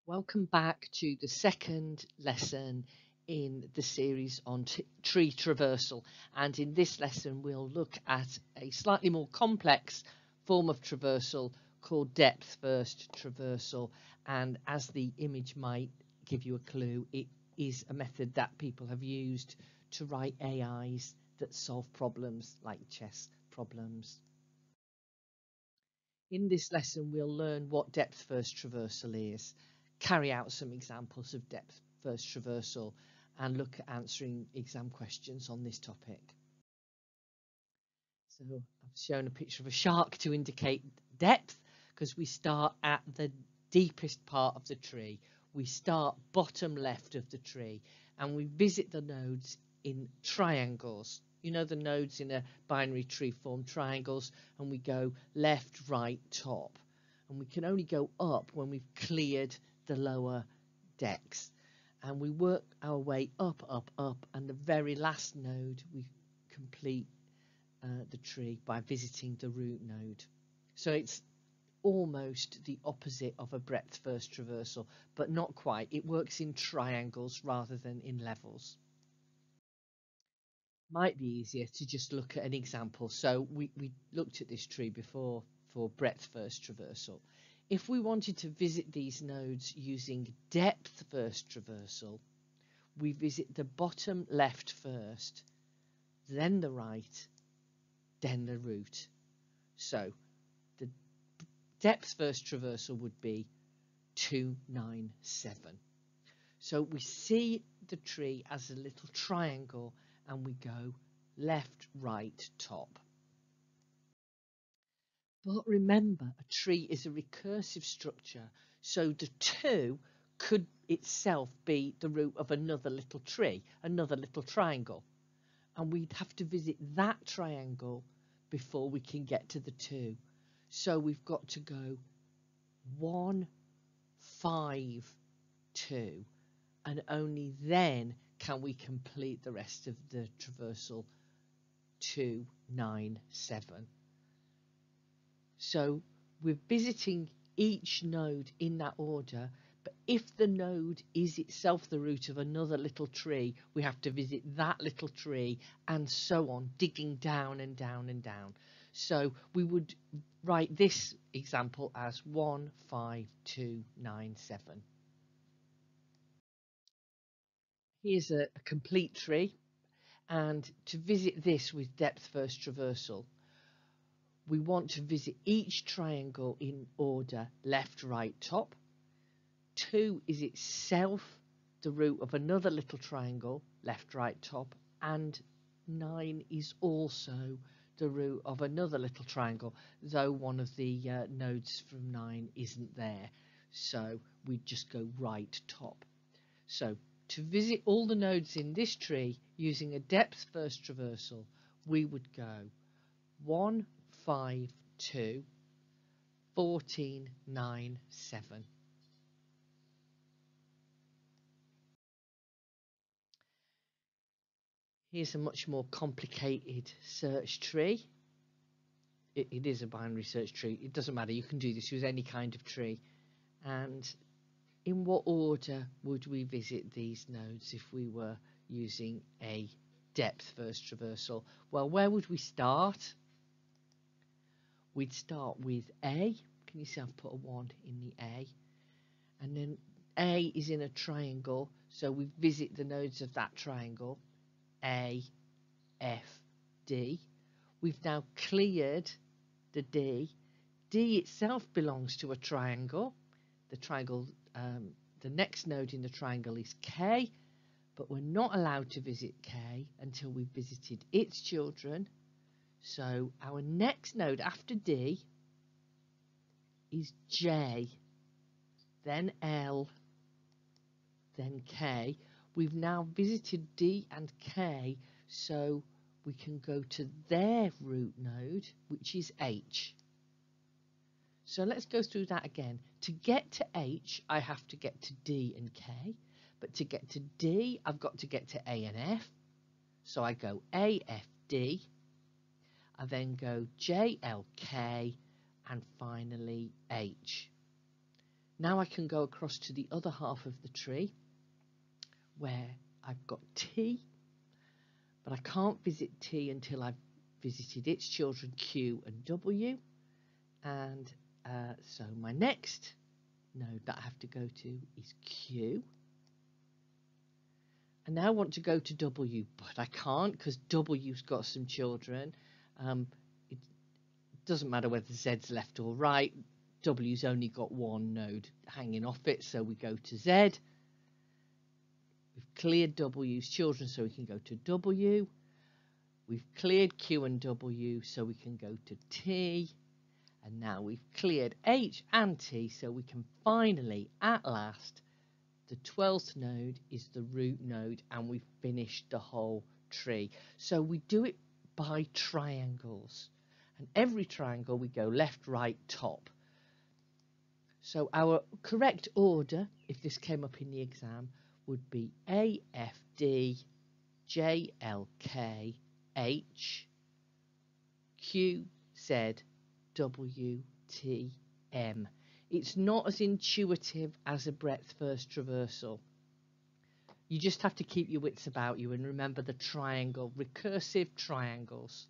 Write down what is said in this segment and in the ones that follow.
Welcome back to the second lesson in the series on tree traversal, and in this lesson we'll look at a slightly more complex form of traversal called depth first traversal, and as the image might give you a clue, it is a method that people have used to write AIs that solve problems like chess problems. In this lesson we'll learn what depth first traversal is, carry out some examples of depth first traversal, and look at answering exam questions on this topic. So I've shown a picture of a shark to indicate depth because we start at the deepest part of the tree. We start bottom left of the tree and we visit the nodes in triangles. You know, the nodes in a binary tree form triangles, and we go left, right, top. And we can only go up when we've cleared the lower decks. And we work our way up, up, up, and the very last node we complete the tree by visiting the root node. So it's almost the opposite of a breadth first traversal, but not quite. It works in triangles rather than in levels. Might be easier to just look at an example. So we looked at this tree before for breadth first traversal. If we wanted to visit these nodes using depth first traversal, we visit the bottom left first, then the right, then the root. So the depth first traversal would be 297. So we see the tree as a little triangle and we go left, right, top. But remember, a tree is a recursive structure, so the 2 could itself be the root of another little tree, another little triangle. And we'd have to visit that triangle before we can get to the 2. So we've got to go 1, 5, 2, and only then can we complete the rest of the traversal 2, 9, 7. So we're visiting each node in that order, but if the node is itself the root of another little tree, we have to visit that little tree and so on, digging down and down and down. So we would write this example as 1, 5, 2, 9, 7. Here's a complete tree, and to visit this with depth first traversal, we want to visit each triangle in order left, right, top. 2 is itself the root of another little triangle left, right, top, and 9 is also the root of another little triangle, though one of the nodes from 9 isn't there. So we just go right, top. So to visit all the nodes in this tree using a depth first traversal, we would go 1, 5, 2, 14, 9, 7. Here's a much more complicated search tree. It is a binary search tree. It doesn't matter. You can do this with any kind of tree. And in what order would we visit these nodes if we were using a depth first traversal? Well, where would we start? We'd start with A. Can you see I've put a 1 in the A? And then A is in a triangle, so we visit the nodes of that triangle, A, F, D. We've now cleared the D. D itself belongs to a triangle. The triangle, the next node in the triangle is K, but we're not allowed to visit K until we've visited its children. So our next node after D is J, then L, then K. We've now visited D and K, so we can go to their root node, which is H. So let's go through that again. To get to H, I have to get to D and K, but to get to D, I've got to get to A and F. So I go A, F, D. I then go J, L, K, and finally H. Now I can go across to the other half of the tree where I've got T, but I can't visit T until I've visited its children Q and W. And so my next node that I have to go to is Q. And now I want to go to W, but I can't because W's got some children. It doesn't matter whether Z's left or right. W's only got one node hanging off it, so we go to Z. We've cleared W's children, so we can go to W. We've cleared Q and W, so we can go to T. And now we've cleared H and T, so we can finally, at last, the 12th node is the root node, and we've finished the whole tree. So we do it by triangles. And every triangle we go left, right, top. So our correct order, if this came up in the exam, would be A, F, D, J, L, K, H, Q, Z, W, T, M. It's not as intuitive as a breadth first traversal. You just have to keep your wits about you and remember the triangle, recursive triangles.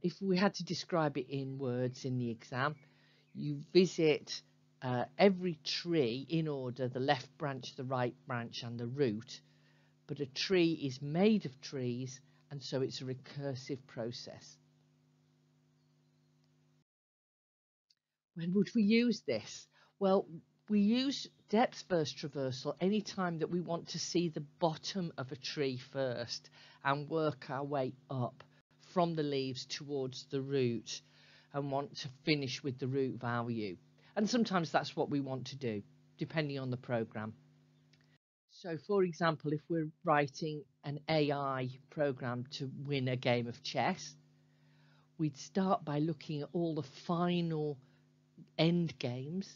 If we had to describe it in words in the exam, you visit every tree in order, the left branch, the right branch and the root, but a tree is made of trees, and so it's a recursive process. When would we use this? Well, we use depth first traversal anytime that we want to see the bottom of a tree first and work our way up from the leaves towards the root and want to finish with the root value. And sometimes that's what we want to do, depending on the program. So, for example, if we're writing an AI program to win a game of chess, we'd start by looking at all the final end games,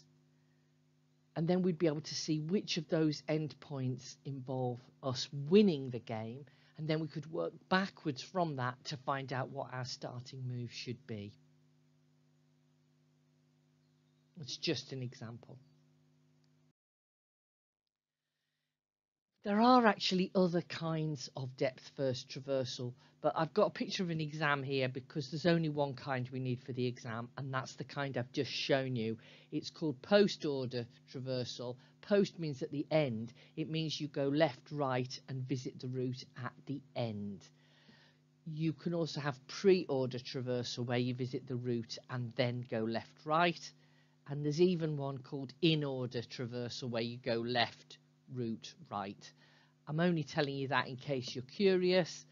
and then we'd be able to see which of those endpoints involve us winning the game, and then we could work backwards from that to find out what our starting move should be. It's just an example. There are actually other kinds of depth first traversal, but I've got a picture of an exam here because there's only one kind we need for the exam, and that's the kind I've just shown you. It's called post order traversal. Post means at the end. It means you go left, right, and visit the root at the end. You can also have pre-order traversal where you visit the root and then go left, right. And there's even one called in-order traversal where you go left, root, right. I'm only telling you that in case you're curious.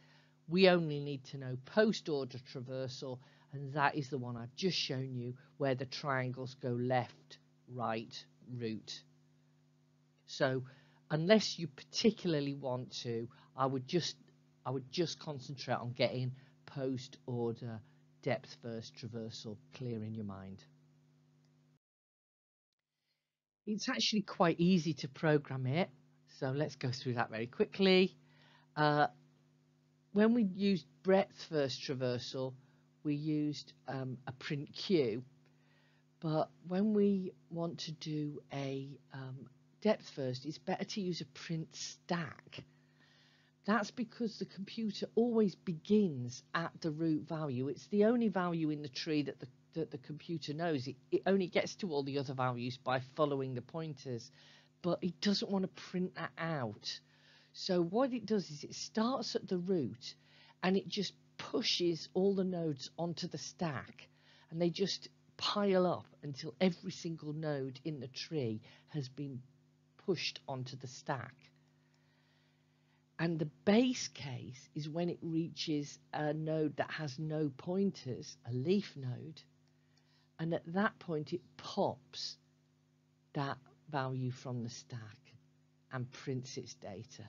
We only need to know post-order traversal, and that is the one I've just shown you where the triangles go left, right, root. So unless you particularly want to, I would just concentrate on getting post-order depth first traversal clear in your mind. It's actually quite easy to program it, so let's go through that very quickly. When we used breadth first traversal, we used a print queue, but when we want to do a depth first, it's better to use a print stack. That's because the computer always begins at the root value. It's the only value in the tree that the computer knows. It only gets to all the other values by following the pointers, but it doesn't want to print that out. So what it does is it starts at the root and it just pushes all the nodes onto the stack, and they just pile up until every single node in the tree has been pushed onto the stack. And the base case is when it reaches a node that has no pointers, a leaf node, and at that point it pops that value from the stack and prints its data.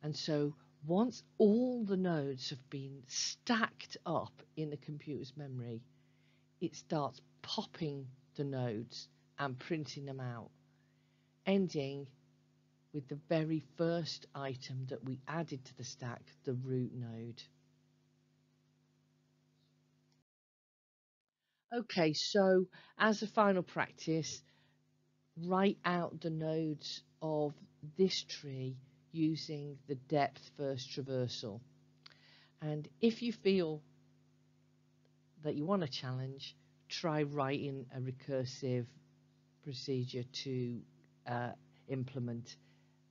And so once all the nodes have been stacked up in the computer's memory, it starts popping the nodes and printing them out, ending with the very first item that we added to the stack, the root node. Okay, so as a final practice, write out the nodes of this tree using the depth first traversal. And if you feel that you want a challenge, try writing a recursive procedure to implement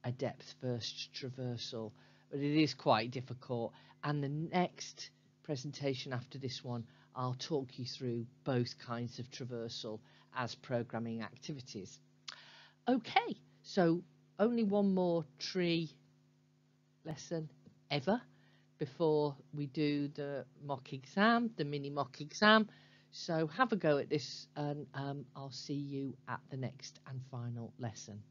a depth first traversal, but it is quite difficult. And the next presentation after this one, I'll talk you through both kinds of traversal as programming activities. Okay, so only one more tree lesson ever before we do the mock exam, the mini mock exam. So have a go at this, and I'll see you at the next and final lesson.